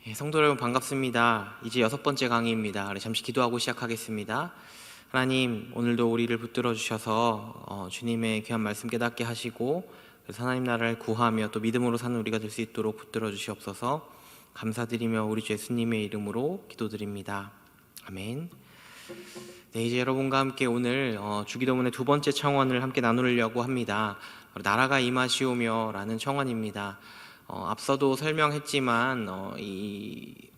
성도 여러분 반갑습니다. 이제 6번째 강의입니다. 잠시 기도하고 시작하겠습니다. 하나님, 오늘도 우리를 붙들어 주셔서 주님의 귀한 말씀 깨닫게 하시고, 그래서 하나님 나라를 구하며 또 믿음으로 사는 우리가 될 수 있도록 붙들어 주시옵소서. 감사드리며 우리 주 예수님의 이름으로 기도드립니다. 아멘. 네, 이제 여러분과 함께 오늘 주기도문의 2번째 청원을 함께 나누려고 합니다. 나라가 임하시오며 라는 청원입니다. 앞서도 설명했지만 이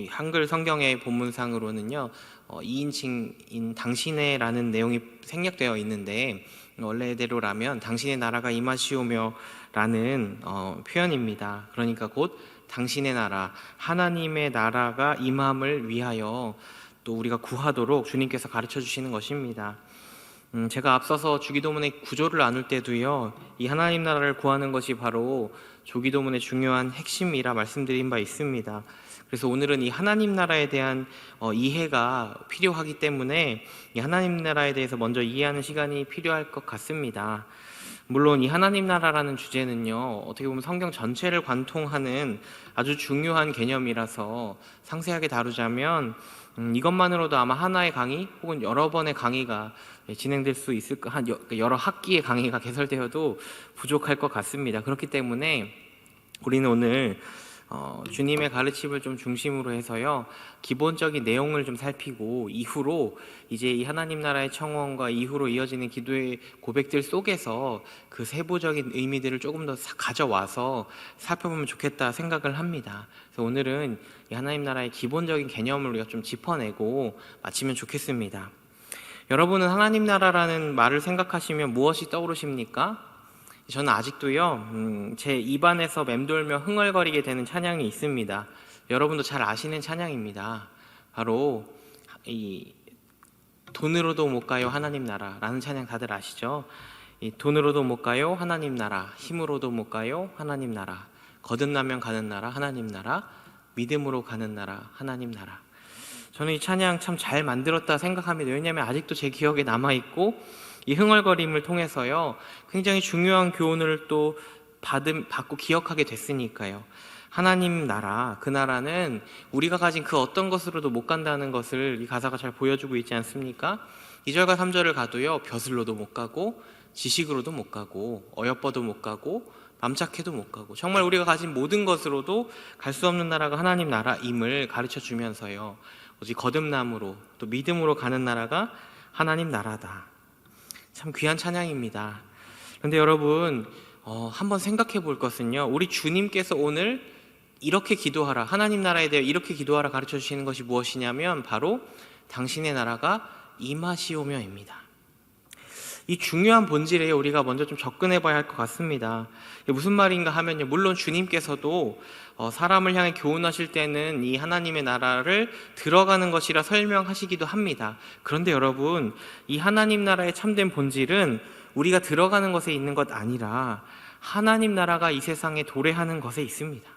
한글 성경의 본문상으로는요 2인칭인 당신의 라는 내용이 생략되어 있는데, 원래대로라면 당신의 나라가 임하시오며 라는 표현입니다. 그러니까 곧 당신의 나라, 하나님의 나라가 임함을 위하여 또 우리가 구하도록 주님께서 가르쳐 주시는 것입니다. 제가 앞서서 주기도문의 구조를 나눌 때도요, 이 하나님 나라를 구하는 것이 바로 주기도문의 중요한 핵심이라 말씀드린 바 있습니다. 그래서 오늘은 이 하나님 나라에 대한 이해가 필요하기 때문에 이 하나님 나라에 대해서 먼저 이해하는 시간이 필요할 것 같습니다. 물론 이 하나님 나라라는 주제는요, 어떻게 보면 성경 전체를 관통하는 아주 중요한 개념이라서 상세하게 다루자면 이것만으로도 아마 하나의 강의 혹은 여러 번의 강의가 진행될 수 있을 여러 학기의 강의가 개설되어도 부족할 것 같습니다. 그렇기 때문에 우리는 오늘 주님의 가르침을 좀 중심으로 해서요, 기본적인 내용을 좀 살피고, 이후로 이제 이 하나님 나라의 청원과 이후로 이어지는 기도의 고백들 속에서 그 세부적인 의미들을 조금 더 가져와서 살펴보면 좋겠다 생각을 합니다. 그래서 오늘은 이 하나님 나라의 기본적인 개념을 우리가 좀 짚어내고 마치면 좋겠습니다. 여러분은 하나님 나라라는 말을 생각하시면 무엇이 떠오르십니까? 저는 아직도요, 제 입안에서 맴돌며 흥얼거리게 되는 찬양이 있습니다. 여러분도 잘 아시는 찬양입니다. 바로 이 돈으로도 못 가요 하나님 나라라는 찬양 다들 아시죠? 이 돈으로도 못 가요 하나님 나라, 힘으로도 못 가요 하나님 나라, 거듭나면 가는 나라 하나님 나라, 믿음으로 가는 나라 하나님 나라. 저는 이 찬양 참 잘 만들었다 생각합니다. 왜냐하면 아직도 제 기억에 남아있고, 이 흥얼거림을 통해서요 굉장히 중요한 교훈을 또 받고 기억하게 됐으니까요. 하나님 나라, 그 나라는 우리가 가진 그 어떤 것으로도 못 간다는 것을 이 가사가 잘 보여주고 있지 않습니까? 2절과 3절을 가도요, 벼슬로도 못 가고 지식으로도 못 가고 어여뻐도 못 가고 맘착해도 못 가고, 정말 우리가 가진 모든 것으로도 갈 수 없는 나라가 하나님 나라임을 가르쳐 주면서요, 오직 거듭남으로 또 믿음으로 가는 나라가 하나님 나라다. 참 귀한 찬양입니다. 그런데 여러분, 한번 생각해 볼 것은요, 우리 주님께서 오늘 이렇게 기도하라, 하나님 나라에 대해 이렇게 기도하라 가르쳐 주시는 것이 무엇이냐면 바로 당신의 나라가 임하시오며입니다. 이 중요한 본질에 우리가 먼저 좀 접근해 봐야 할 것 같습니다. 이게 무슨 말인가 하면요, 물론 주님께서도 사람을 향해 교훈하실 때는 이 하나님의 나라를 들어가는 것이라 설명하시기도 합니다. 그런데 여러분, 이 하나님 나라의 참된 본질은 우리가 들어가는 것에 있는 것 아니라 하나님 나라가 이 세상에 도래하는 것에 있습니다.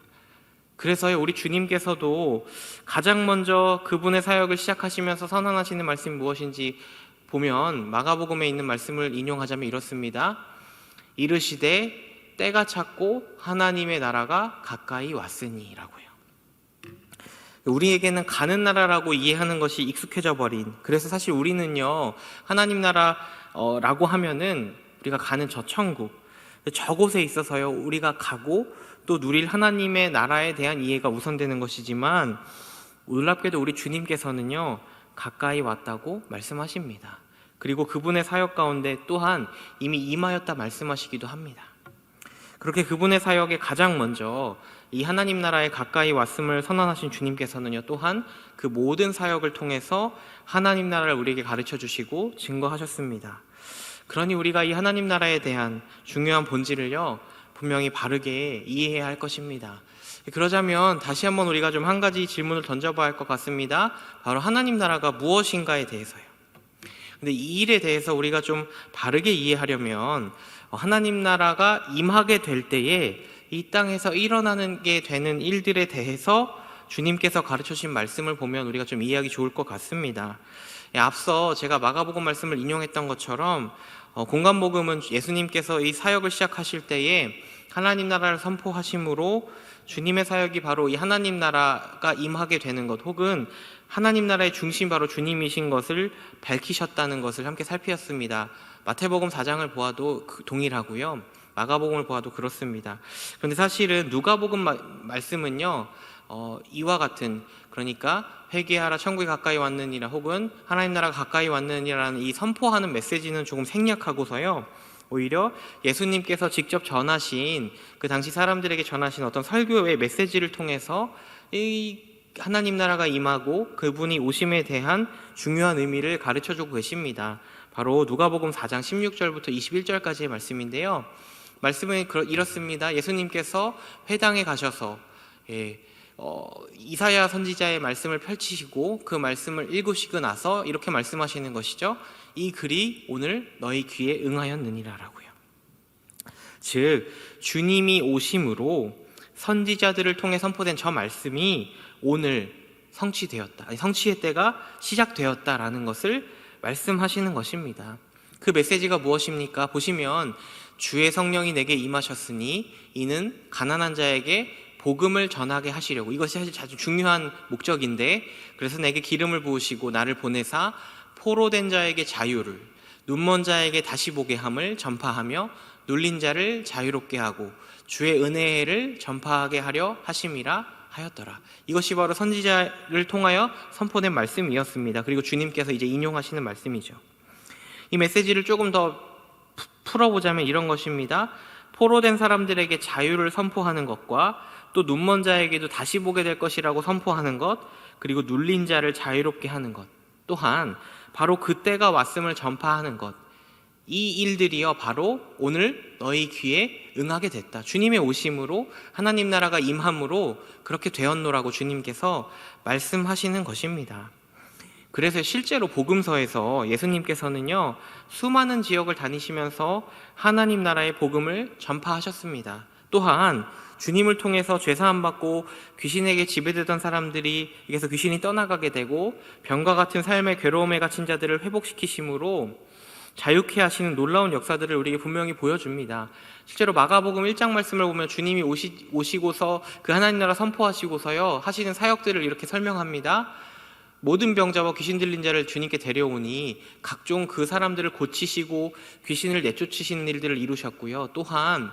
그래서요, 우리 주님께서도 가장 먼저 그분의 사역을 시작하시면서 선언하시는 말씀이 무엇인지 보면 마가복음에 있는 말씀을 인용하자면 이렇습니다. 이르시되 때가 찼고 하나님의 나라가 가까이 왔으니 라고요. 우리에게는 가는 나라라고 이해하는 것이 익숙해져 버린, 그래서 사실 우리는요 하나님 나라라고 하면은 우리가 가는 저 천국, 저곳에 있어서요 우리가 가고 또 누릴 하나님의 나라에 대한 이해가 우선되는 것이지만, 놀랍게도 우리 주님께서는요 가까이 왔다고 말씀하십니다. 그리고 그분의 사역 가운데 또한 이미 임하였다 말씀하시기도 합니다. 그렇게 그분의 사역에 가장 먼저 이 하나님 나라에 가까이 왔음을 선언하신 주님께서는요 또한 그 모든 사역을 통해서 하나님 나라를 우리에게 가르쳐 주시고 증거하셨습니다. 그러니 우리가 이 하나님 나라에 대한 중요한 본질을요 분명히 바르게 이해해야 할 것입니다. 그러자면 다시 한번 우리가 좀 한 가지 질문을 던져봐야 할 것 같습니다. 바로 하나님 나라가 무엇인가에 대해서요. 근데 이 일에 대해서 우리가 좀 바르게 이해하려면 하나님 나라가 임하게 될 때에 이 땅에서 일어나는 게 되는 일들에 대해서 주님께서 가르쳐 주신 말씀을 보면 우리가 좀 이해하기 좋을 것 같습니다. 앞서 제가 마가복음 말씀을 인용했던 것처럼 공간복음은 예수님께서 이 사역을 시작하실 때에 하나님 나라를 선포하심으로 주님의 사역이 바로 이 하나님 나라가 임하게 되는 것, 혹은 하나님 나라의 중심 바로 주님이신 것을 밝히셨다는 것을 함께 살피었습니다. 마태복음 4장을 보아도 동일하고요, 마가복음을 보아도 그렇습니다. 그런데 사실은 누가복음 말씀은요, 이와 같은, 그러니까 회개하라 천국이 가까이 왔느니라, 혹은 하나님 나라가 가까이 왔느니라는 이 선포하는 메시지는 조금 생략하고서요, 오히려 예수님께서 직접 전하신, 그 당시 사람들에게 전하신 어떤 설교의 메시지를 통해서 이 하나님 나라가 임하고 그분이 오심에 대한 중요한 의미를 가르쳐주고 계십니다. 바로 누가복음 4장 16절부터 21절까지의 말씀인데요, 말씀은 이렇습니다. 예수님께서 회당에 가셔서 이사야 선지자의 말씀을 펼치시고 그 말씀을 읽으시고 나서 이렇게 말씀하시는 것이죠. 이 글이 오늘 너희 귀에 응하였느니라 라고요. 즉 주님이 오심으로 선지자들을 통해 선포된 저 말씀이 오늘 성취되었다, 성취의 때가 시작되었다라는 것을 말씀하시는 것입니다. 그 메시지가 무엇입니까? 보시면 주의 성령이 내게 임하셨으니 이는 가난한 자에게 복음을 전하게 하시려고, 이것이 사실 아주 중요한 목적인데, 그래서 내게 기름을 부으시고 나를 보내사 포로된 자에게 자유를, 눈먼 자에게 다시 보게 함을 전파하며 눌린 자를 자유롭게 하고 주의 은혜를 전파하게 하려 하심이라 하였더라. 이것이 바로 선지자를 통하여 선포된 말씀이었습니다. 그리고 주님께서 이제 인용하시는 말씀이죠. 이 메시지를 조금 더 풀어보자면 이런 것입니다. 포로된 사람들에게 자유를 선포하는 것과 또 눈먼 자에게도 다시 보게 될 것이라고 선포하는 것, 그리고 눌린 자를 자유롭게 하는 것, 또한 바로 그때가 왔음을 전파하는 것, 이 일들이여 바로 오늘 너희 귀에 응하게 됐다. 주님의 오심으로 하나님 나라가 임함으로 그렇게 되었노라고 주님께서 말씀하시는 것입니다. 그래서 실제로 복음서에서 예수님께서는요, 수많은 지역을 다니시면서 하나님 나라의 복음을 전파하셨습니다. 또한 주님을 통해서 죄사함 받고 귀신에게 지배되던 사람들이 이게서 귀신이 떠나가게 되고 병과 같은 삶의 괴로움에 갇힌 자들을 회복시키심으로 자유케 하시는 놀라운 역사들을 우리에게 분명히 보여줍니다. 실제로 마가복음 1장 말씀을 보면 주님이 오시고서 그 하나님 나라 선포하시고서요 하시는 사역들을 이렇게 설명합니다. 모든 병자와 귀신 들린 자를 주님께 데려오니 각종 그 사람들을 고치시고 귀신을 내쫓으시는 일들을 이루셨고요. 또한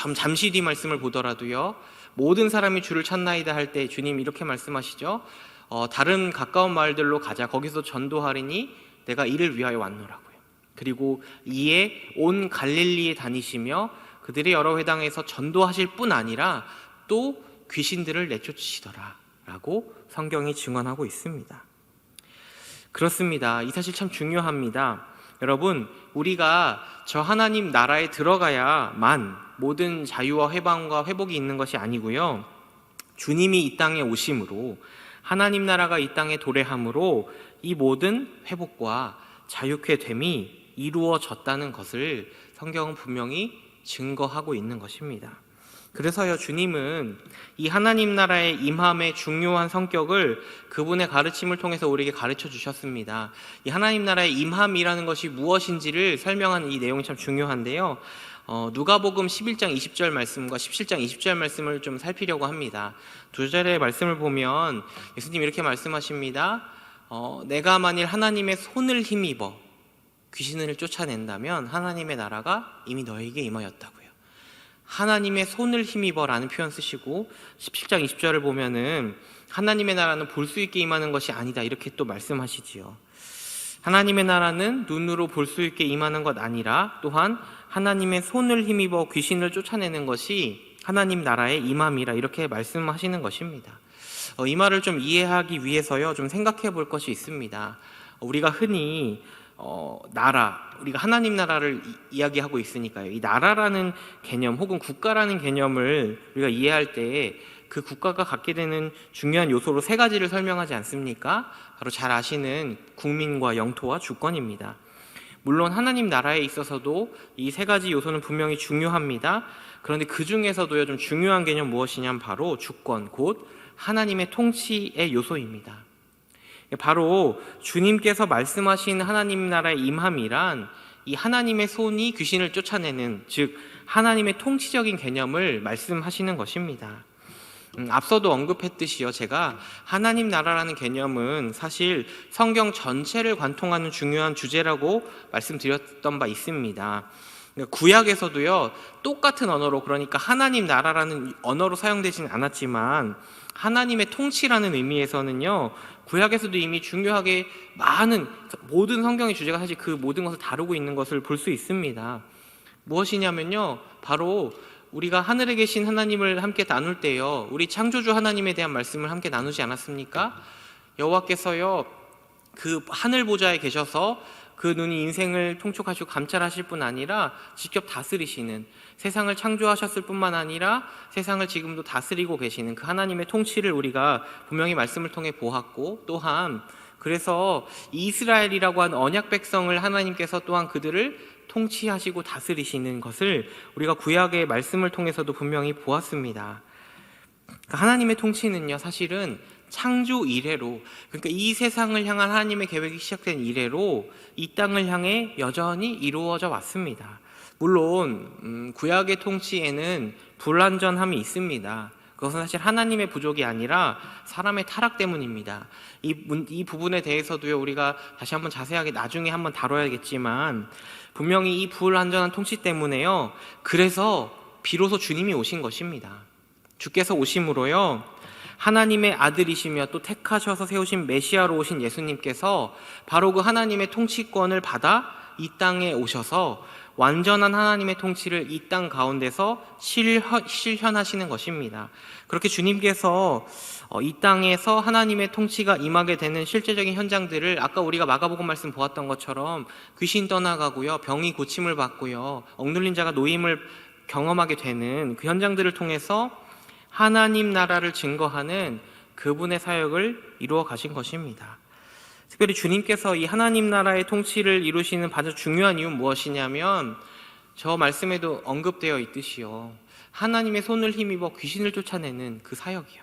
잠시 뒤 말씀을 보더라도요, 모든 사람이 주를 찾나이다 할 때 주님 이렇게 말씀하시죠. 다른 가까운 마을들로 가자. 거기서 전도하리니 내가 이를 위하여 왔노라고요. 그리고 이에 온 갈릴리에 다니시며 그들의 여러 회당에서 전도하실 뿐 아니라 또 귀신들을 내쫓으시더라 라고 성경이 증언하고 있습니다. 그렇습니다. 이 사실 참 중요합니다. 여러분, 우리가 저 하나님 나라에 들어가야만 모든 자유와 해방과 회복이 있는 것이 아니고요, 주님이 이 땅에 오심으로 하나님 나라가 이 땅에 도래함으로 이 모든 회복과 자유케 됨이 이루어졌다는 것을 성경은 분명히 증거하고 있는 것입니다. 그래서요, 주님은 이 하나님 나라의 임함의 중요한 성격을 그분의 가르침을 통해서 우리에게 가르쳐 주셨습니다. 이 하나님 나라의 임함이라는 것이 무엇인지를 설명하는 이 내용이 참 중요한데요, 누가복음 11장 20절 말씀과 17장 20절 말씀을 좀 살피려고 합니다. 두 절의 말씀을 보면 예수님 이렇게 말씀하십니다. 내가 만일 하나님의 손을 힘입어 귀신을 쫓아낸다면 하나님의 나라가 이미 너에게 임하였다고요. 하나님의 손을 힘입어라는 표현 쓰시고 17장 20절을 보면은 하나님의 나라는 볼 수 있게 임하는 것이 아니다 이렇게 또 말씀하시지요. 하나님의 나라는 눈으로 볼 수 있게 임하는 것 아니라 또한 하나님의 손을 힘입어 귀신을 쫓아내는 것이 하나님 나라의 임함이라 이렇게 말씀하시는 것입니다. 이 말을 좀 이해하기 위해서요, 좀 생각해 볼 것이 있습니다. 우리가 흔히 우리가 하나님 나라를 이야기하고 있으니까요, 이 나라라는 개념 혹은 국가라는 개념을 우리가 이해할 때 그 국가가 갖게 되는 중요한 요소로 세 가지를 설명하지 않습니까? 바로 잘 아시는 국민과 영토와 주권입니다. 물론 하나님 나라에 있어서도 이 세 가지 요소는 분명히 중요합니다. 그런데 그 중에서도요, 좀 중요한 개념 무엇이냐면 바로 주권, 곧 하나님의 통치의 요소입니다. 바로 주님께서 말씀하신 하나님 나라의 임함이란 이 하나님의 손이 귀신을 쫓아내는, 즉 하나님의 통치적인 개념을 말씀하시는 것입니다. 앞서도 언급했듯이요, 제가 하나님 나라라는 개념은 사실 성경 전체를 관통하는 중요한 주제라고 말씀드렸던 바 있습니다. 구약에서도요, 똑같은 언어로, 그러니까 하나님 나라라는 언어로 사용되지는 않았지만 하나님의 통치라는 의미에서는요, 구약에서도 이미 중요하게 많은, 모든 성경의 주제가 사실 그 모든 것을 다루고 있는 것을 볼 수 있습니다. 무엇이냐면요, 바로 우리가 하늘에 계신 하나님을 함께 나눌 때요, 우리 창조주 하나님에 대한 말씀을 함께 나누지 않았습니까? 여호와께서요, 그 하늘 보좌에 계셔서 그 눈이 인생을 통촉하시고 감찰하실 뿐 아니라 직접 다스리시는, 세상을 창조하셨을 뿐만 아니라 세상을 지금도 다스리고 계시는 그 하나님의 통치를 우리가 분명히 말씀을 통해 보았고, 또한 그래서 이스라엘이라고 하는 언약 백성을 하나님께서 또한 그들을 통치하시고 다스리시는 것을 우리가 구약의 말씀을 통해서도 분명히 보았습니다. 하나님의 통치는요, 사실은 창조 이래로, 그러니까 이 세상을 향한 하나님의 계획이 시작된 이래로 이 땅을 향해 여전히 이루어져 왔습니다. 물론 구약의 통치에는 불완전함이 있습니다. 그것은 사실 하나님의 부족이 아니라 사람의 타락 때문입니다. 이 부분에 대해서도요, 우리가 다시 한번 자세하게 나중에 한번 다뤄야겠지만, 분명히 이 불완전한 통치 때문에요, 그래서 비로소 주님이 오신 것입니다. 주께서 오심으로요, 하나님의 아들이시며 또 택하셔서 세우신 메시아로 오신 예수님께서 바로 그 하나님의 통치권을 받아 이 땅에 오셔서 완전한 하나님의 통치를 이 땅 가운데서 실현하시는 것입니다. 그렇게 주님께서 이 땅에서 하나님의 통치가 임하게 되는 실제적인 현장들을 아까 우리가 마가복음 말씀 보았던 것처럼 귀신 떠나가고요, 병이 고침을 받고요, 억눌린 자가 노임을 경험하게 되는 그 현장들을 통해서 하나님 나라를 증거하는 그분의 사역을 이루어 가신 것입니다. 특별히 주님께서 이 하나님 나라의 통치를 이루시는 가장 중요한 이유는 무엇이냐면, 저 말씀에도 언급되어 있듯이요, 하나님의 손을 힘입어 귀신을 쫓아내는 그 사역이요,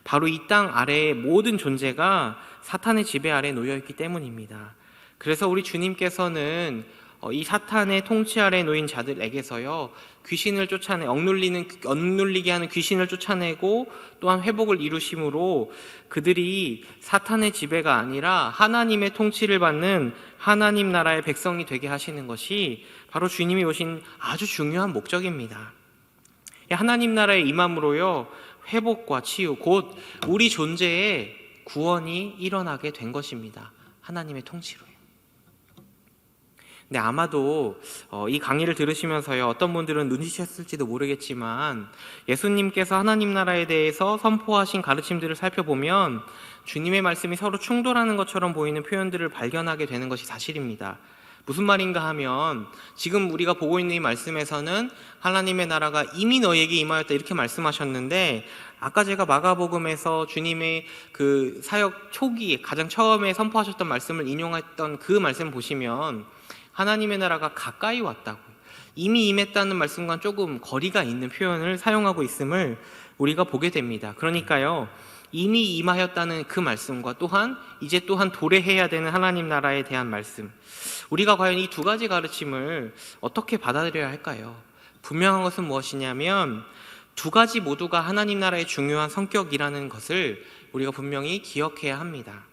바로 이 땅 아래의 모든 존재가 사탄의 지배 아래에 놓여있기 때문입니다. 그래서 우리 주님께서는 이 사탄의 통치 아래에 놓인 자들에게서요, 귀신을 쫓아내, 억눌리게 하는 귀신을 쫓아내고 또한 회복을 이루심으로 그들이 사탄의 지배가 아니라 하나님의 통치를 받는 하나님 나라의 백성이 되게 하시는 것이 바로 주님이 오신 아주 중요한 목적입니다. 하나님 나라의 임함으로요, 회복과 치유, 곧 우리 존재에 구원이 일어나게 된 것입니다. 하나님의 통치로요. 근데 아마도 이 강의를 들으시면서요, 어떤 분들은 눈치챘을지도 모르겠지만 예수님께서 하나님 나라에 대해서 선포하신 가르침들을 살펴보면 주님의 말씀이 서로 충돌하는 것처럼 보이는 표현들을 발견하게 되는 것이 사실입니다. 무슨 말인가 하면, 지금 우리가 보고 있는 이 말씀에서는 하나님의 나라가 이미 너희에게 임하였다 이렇게 말씀하셨는데, 아까 제가 마가복음에서 주님의 그 사역 초기에 가장 처음에 선포하셨던 말씀을 인용했던 그 말씀 보시면 하나님의 나라가 가까이 왔다고, 이미 임했다는 말씀과는 조금 거리가 있는 표현을 사용하고 있음을 우리가 보게 됩니다. 그러니까요, 이미 임하였다는 그 말씀과 또한 이제 또한 도래해야 되는 하나님 나라에 대한 말씀, 우리가 과연 이 두 가지 가르침을 어떻게 받아들여야 할까요? 분명한 것은 무엇이냐면, 두 가지 모두가 하나님 나라의 중요한 성격이라는 것을 우리가 분명히 기억해야 합니다.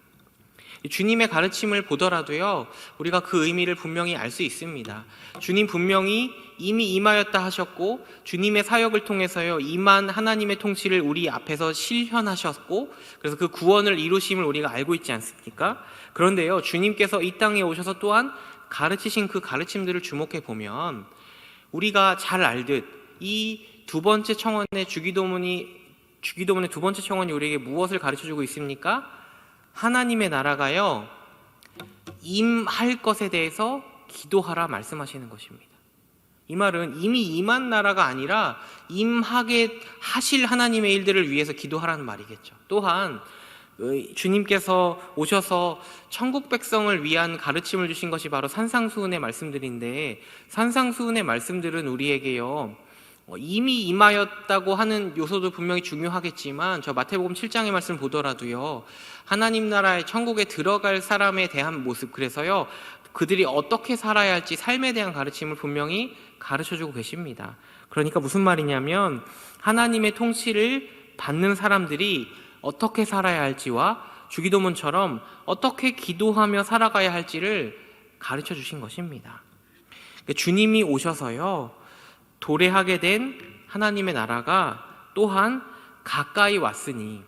주님의 가르침을 보더라도요, 우리가 그 의미를 분명히 알 수 있습니다. 주님 분명히 이미 임하였다 하셨고, 주님의 사역을 통해서요, 임한 하나님의 통치를 우리 앞에서 실현하셨고, 그래서 그 구원을 이루심을 우리가 알고 있지 않습니까? 그런데요, 주님께서 이 땅에 오셔서 또한 가르치신 그 가르침들을 주목해 보면 우리가 잘 알듯 이 두 번째 청원의 주기도문의 두 번째 청원이 우리에게 무엇을 가르쳐주고 있습니까? 하나님의 나라가요, 임할 것에 대해서 기도하라 말씀하시는 것입니다. 이 말은 이미 임한 나라가 아니라 임하게 하실 하나님의 일들을 위해서 기도하라는 말이겠죠. 또한 주님께서 오셔서 천국 백성을 위한 가르침을 주신 것이 바로 산상수훈의 말씀들인데, 산상수훈의 말씀들은 우리에게요, 이미 임하였다고 하는 요소도 분명히 중요하겠지만, 저 마태복음 7장의 말씀 보더라도요, 하나님 나라의 천국에 들어갈 사람에 대한 모습, 그래서요, 그들이 어떻게 살아야 할지 삶에 대한 가르침을 분명히 가르쳐주고 계십니다. 그러니까 무슨 말이냐면, 하나님의 통치를 받는 사람들이 어떻게 살아야 할지와 주기도문처럼 어떻게 기도하며 살아가야 할지를 가르쳐 주신 것입니다. 주님이 오셔서요, 도래하게 된 하나님의 나라가 또한 가까이 왔으니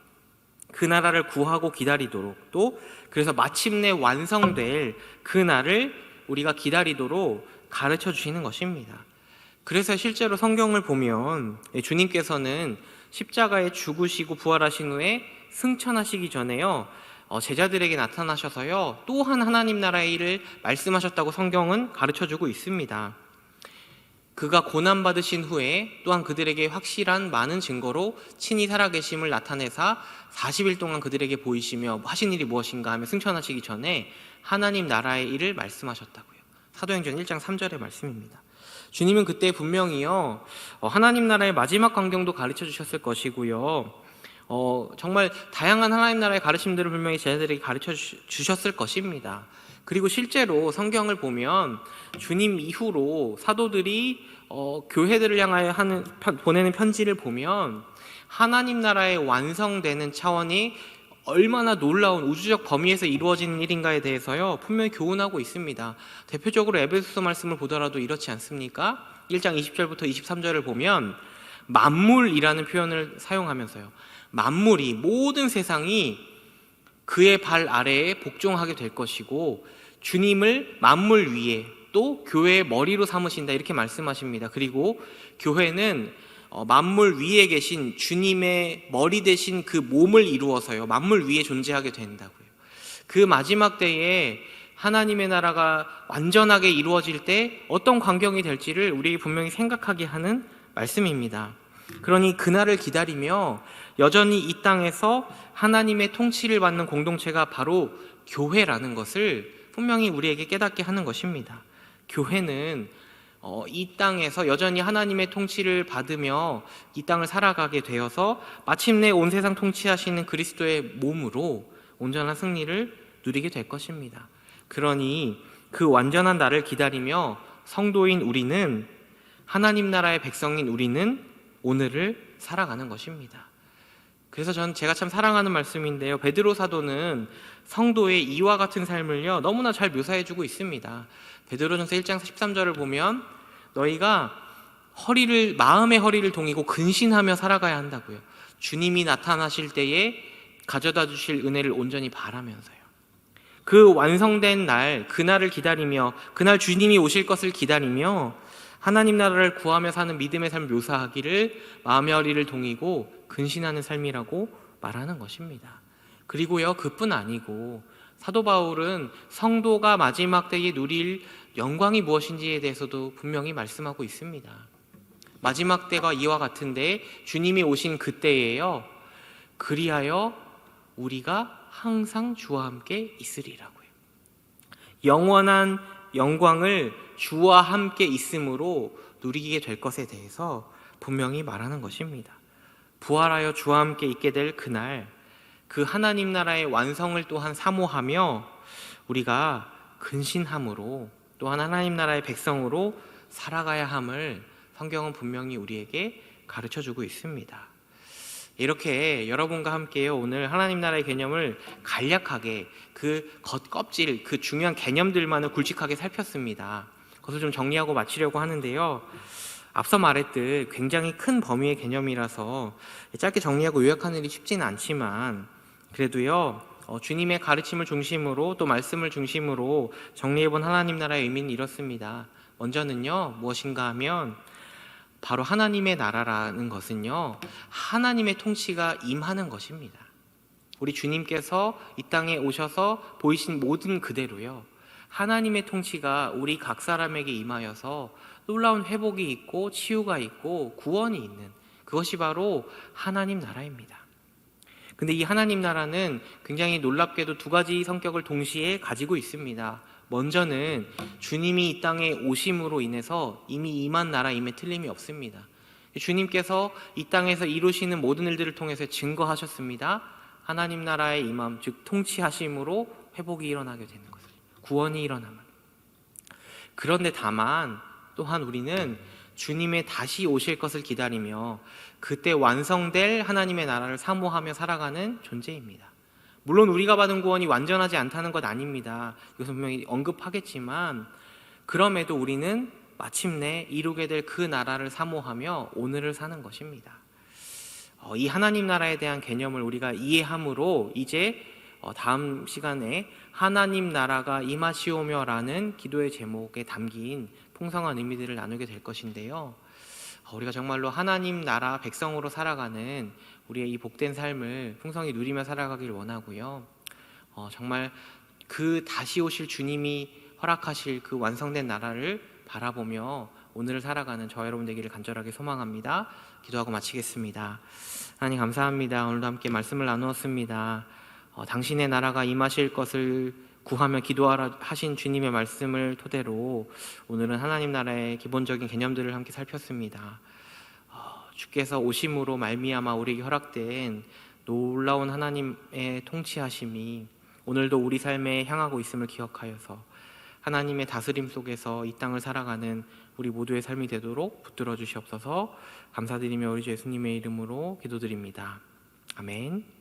그 나라를 구하고 기다리도록, 또 그래서 마침내 완성될 그 날을 우리가 기다리도록 가르쳐 주시는 것입니다. 그래서 실제로 성경을 보면 주님께서는 십자가에 죽으시고 부활하신 후에 승천하시기 전에요, 제자들에게 나타나셔서요, 또한 하나님 나라의 일을 말씀하셨다고 성경은 가르쳐주고 있습니다. 그가 고난받으신 후에 또한 그들에게 확실한 많은 증거로 친히 살아계심을 나타내사 40일 동안 그들에게 보이시며 하신 일이 무엇인가 하며 승천하시기 전에 하나님 나라의 일을 말씀하셨다고요. 사도행전 1장 3절의 말씀입니다. 주님은 그때 분명히요, 하나님 나라의 마지막 광경도 가르쳐 주셨을 것이고요, 정말 다양한 하나님 나라의 가르침들을 분명히 제자들에게 가르쳐 주셨을 것입니다. 그리고 실제로 성경을 보면 주님 이후로 사도들이 교회들을 향하여 보내는 편지를 보면 하나님 나라의 완성되는 차원이 얼마나 놀라운 우주적 범위에서 이루어지는 일인가에 대해서요, 분명히 교훈하고 있습니다. 대표적으로 에베소서 말씀을 보더라도 이렇지 않습니까? 1장 20절부터 23절을 보면 만물이라는 표현을 사용하면서요, 만물이, 모든 세상이 그의 발 아래에 복종하게 될 것이고 주님을 만물 위에 또 교회의 머리로 삼으신다, 이렇게 말씀하십니다. 그리고 교회는 만물 위에 계신 주님의 머리 대신 그 몸을 이루어서요, 만물 위에 존재하게 된다고요. 그 마지막 때에 하나님의 나라가 완전하게 이루어질 때 어떤 광경이 될지를 우리에게 분명히 생각하게 하는 말씀입니다. 그러니 그날을 기다리며 여전히 이 땅에서 하나님의 통치를 받는 공동체가 바로 교회라는 것을 분명히 우리에게 깨닫게 하는 것입니다. 교회는 이 땅에서 여전히 하나님의 통치를 받으며 이 땅을 살아가게 되어서 마침내 온 세상 통치하시는 그리스도의 몸으로 온전한 승리를 누리게 될 것입니다. 그러니 그 완전한 날을 기다리며 성도인 우리는, 하나님 나라의 백성인 우리는 오늘을 살아가는 것입니다. 그래서 제가 참 사랑하는 말씀인데요, 베드로 사도는 성도의 이와 같은 삶을요 너무나 잘 묘사해주고 있습니다. 베드로전서 1장 13절을 보면 너희가 마음의 허리를 동이고 근신하며 살아가야 한다고요. 주님이 나타나실 때에 가져다 주실 은혜를 온전히 바라면서요. 그 완성된 날, 그날을 기다리며, 그날 주님이 오실 것을 기다리며 하나님 나라를 구하며 사는 믿음의 삶을 묘사하기를 마음의 허리를 동이고 근신하는 삶이라고 말하는 것입니다. 그리고요, 그뿐 아니고 사도 바울은 성도가 마지막 때에 누릴 영광이 무엇인지에 대해서도 분명히 말씀하고 있습니다. 마지막 때가 이와 같은데 주님이 오신 그때에요, 그리하여 우리가 항상 주와 함께 있으리라고요. 영원한 영광을 주와 함께 있음으로 누리게 될 것에 대해서 분명히 말하는 것입니다. 부활하여 주와 함께 있게 될 그날, 그 하나님 나라의 완성을 또한 사모하며 우리가 근신함으로 또한 하나님 나라의 백성으로 살아가야 함을 성경은 분명히 우리에게 가르쳐주고 있습니다. 이렇게 여러분과 함께요, 오늘 하나님 나라의 개념을 간략하게 그 겉껍질, 그 중요한 개념들만을 굵직하게 살폈습니다. 그것을 좀 정리하고 마치려고 하는데요, 앞서 말했듯 굉장히 큰 범위의 개념이라서 짧게 정리하고 요약하는 일이 쉽지는 않지만 그래도요, 주님의 가르침을 중심으로 또 말씀을 중심으로 정리해본 하나님 나라의 의미는 이렇습니다. 먼저는요, 무엇인가 하면 바로 하나님의 나라라는 것은요, 하나님의 통치가 임하는 것입니다. 우리 주님께서 이 땅에 오셔서 보이신 모든 그대로요, 하나님의 통치가 우리 각 사람에게 임하여서 놀라운 회복이 있고 치유가 있고 구원이 있는, 그것이 바로 하나님 나라입니다. 근데 이 하나님 나라는 굉장히 놀랍게도 두 가지 성격을 동시에 가지고 있습니다. 먼저는 주님이 이 땅에 오심으로 인해서 이미 임한 나라임에 틀림이 없습니다. 주님께서 이 땅에서 이루시는 모든 일들을 통해서 증거하셨습니다. 하나님 나라의 임함, 즉 통치하심으로 회복이 일어나게 되는 것을, 구원이 일어나면. 그런데 다만 또한 우리는 주님의 다시 오실 것을 기다리며 그때 완성될 하나님의 나라를 사모하며 살아가는 존재입니다. 물론 우리가 받은 구원이 완전하지 않다는 것 아닙니다. 이것은 분명히 언급하겠지만, 그럼에도 우리는 마침내 이루게 될 그 나라를 사모하며 오늘을 사는 것입니다. 이 하나님 나라에 대한 개념을 우리가 이해함으로 이제 다음 시간에 하나님 나라가 임하시오며 라는 기도의 제목에 담긴 풍성한 의미들을 나누게 될 것인데요, 우리가 정말로 하나님 나라 백성으로 살아가는 우리의 이 복된 삶을 풍성히 누리며 살아가길 원하고요, 정말 그 다시 오실 주님이 허락하실 그 완성된 나라를 바라보며 오늘을 살아가는 저와 여러분 되기를 간절하게 소망합니다. 기도하고 마치겠습니다. 하나님 감사합니다. 오늘도 함께 말씀을 나누었습니다. 당신의 나라가 임하실 것을 구하며 기도하라 하신 주님의 말씀을 토대로 오늘은 하나님 나라의 기본적인 개념들을 함께 살폈습니다. 주께서 오심으로 말미암아 우리에게 허락된 놀라운 하나님의 통치하심이 오늘도 우리 삶에 향하고 있음을 기억하여서 하나님의 다스림 속에서 이 땅을 살아가는 우리 모두의 삶이 되도록 붙들어 주시옵소서. 감사드리며 우리 주 예수님의 이름으로 기도드립니다. 아멘.